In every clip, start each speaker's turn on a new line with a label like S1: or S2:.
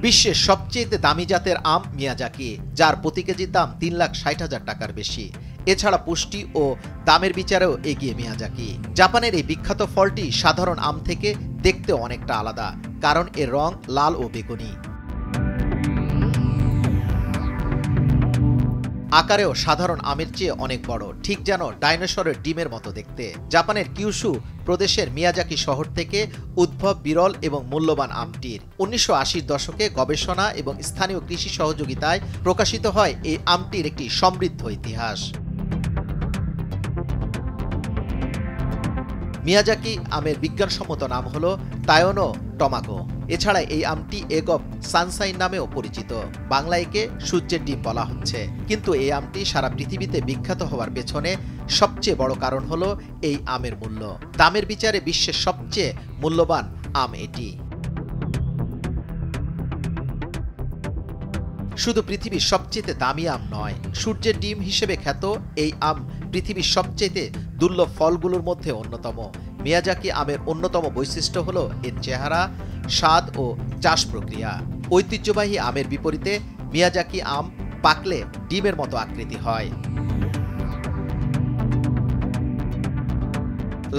S1: বিশ্বের সবচেয়ে দামি জাতের আম মিয়াজাকি, যার প্রতি কেজির দাম 3,60,000 টাকার বেশি। এছাড়া পুষ্টি ও দামের বিচারেও এগিয়ে মিয়াজাকি। জাপানের এই বিখ্যাত ফলটি সাধারণ আম থেকে দেখতে অনেকটা আলাদা, কারণ এর রং লাল ও বেগুনি। আকারেও সাধারণ আমের চেয়ে অনেক বড়, ঠিক যেন ডাইনোসরের ডিমের মতো দেখতে। জাপানের কিউশু প্রদেশের মিয়াজাকি শহর থেকে উদ্ভব বিরল এবং মূল্যবান আমটির। 1980-র দশকে গবেষণা এবং স্থানীয় কৃষি সহযোগিতায় প্রকাশিত হয় এই আমটির একটি সমৃদ্ধ ইতিহাস। মিয়াজাকি আমের বিজ্ঞানসম্মত নাম হল তায়োনো টমাগো। এছাড়া এই আমটি এগ অফ সানশাইন নামেও পরিচিত। বাংলা একে সূর্যের ডিম বলা হচ্ছে। কিন্তু এই আমটি সারা পৃথিবীতে বিখ্যাত হওয়ার পেছনে সবচেয়ে বড় কারণ হল এই আমের মূল্য। দামের বিচারে বিশ্বের সবচেয়ে মূল্যবান আম এটি। শুধু পৃথিবীর সবচেয়ে দামি আম নয়, সূর্যের ডিম হিসেবে খ্যাত এই আম পৃথিবীর সবচেয়ে দুর্লভ ফলগুলোর মধ্যে অন্যতম। মিয়াজাকি আমের অন্যতম বৈশিষ্ট্য হল এর চেহারা, স্বাদ ও চাষ প্রক্রিয়া। ঐতিহ্যবাহী আমের বিপরীতে মিয়াজাকি আম পাকলে ডিমের মতো আকৃতি হয়।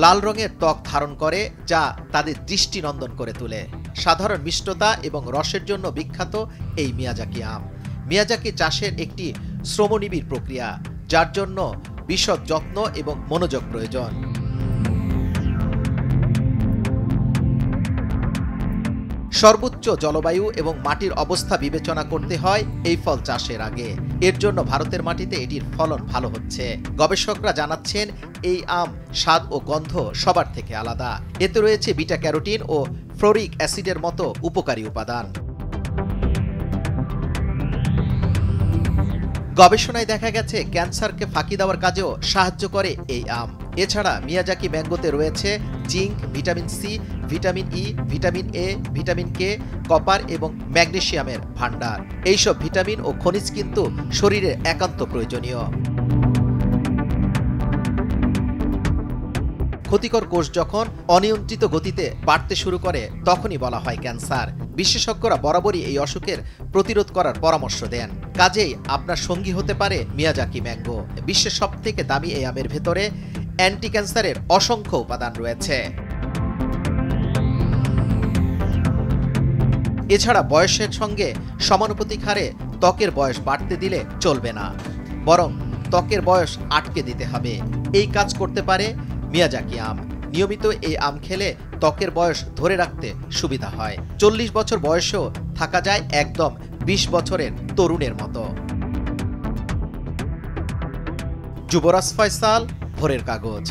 S1: লাল রঙের ত্বক ধারণ করে, যা তাদের দৃষ্টিনন্দন করে তোলে। সাধারণ মিষ্টতা এবং রসের জন্য বিখ্যাত এই মিয়াজাকি আম। মিয়াজাকি চাষের একটি শ্রমনিবিড় প্রক্রিয়া, যার জন্য বিশদ যত্ন এবং মনোযোগ প্রয়োজন। সর্বোচ্চ জলবায়ু এবং মাটির অবস্থা বিবেচনা করতে হয় এই ফল চাষের আগে। এর জন্য ভারতের মাটিতে এটির ফলন ভালো হচ্ছে। গবেষকরা জানাচ্ছেন এই আম স্বাদ ও গন্ধ সবার থেকে আলাদা। এতে রয়েছে বিটা ক্যারোটিন ও ফ্লোরিক অ্যাসিডের মতো উপকারী উপাদান। গবেষণায় দেখা গেছে ক্যান্সারকে ফাঁকি দেওয়ার কাজেও সাহায্য করে এই আম। এছাড়া মিয়াজাকি ম্যাঙ্গোতে রয়েছে zinc, vitamin C, vitamin E, vitamin A, vitamin K, copper এবং ম্যাগনেসিয়ামের ভান্ডার। এইসব ভিটামিন ও খনিজ কিন্তু শরীরে একান্ত প্রয়োজনীয়। ক্ষতিকর কোষ যখন অনিয়ন্ত্রিত গতিতে বাড়তে শুরু করে, তখনই বলা হয় ক্যান্সার। বিশেষজ্ঞরা বরাবরই এই অসুখের প্রতিরোধ করার পরামর্শ দেন। কাজেই আপনার সঙ্গী হতে পারে মিয়াজাকি ম্যাঙ্গো। বিশ্বের সবথেকে দামি এই আমের ভেতরে অ্যান্টি ক্যান্সারের অসংখ্য উপাদান রয়েছে। এছাড়া বয়সের সঙ্গে সমানুপাতিক হারে ত্বকের বয়স বাড়তে দিলে চলবে না, বরং ত্বকের বয়স আটকে দিতে হবে। এই কাজ করতে পারে মিয়াজাকি আম। নিয়মিত এই আম খেলে ত্বকের বয়স ধরে রাখতে সুবিধা হয়। 40 বছর বয়সেও থাকা যায় একদম 20 বছরের তরুণের মতো। যুবরাজ ফয়সাল, ভোরের কাগজ।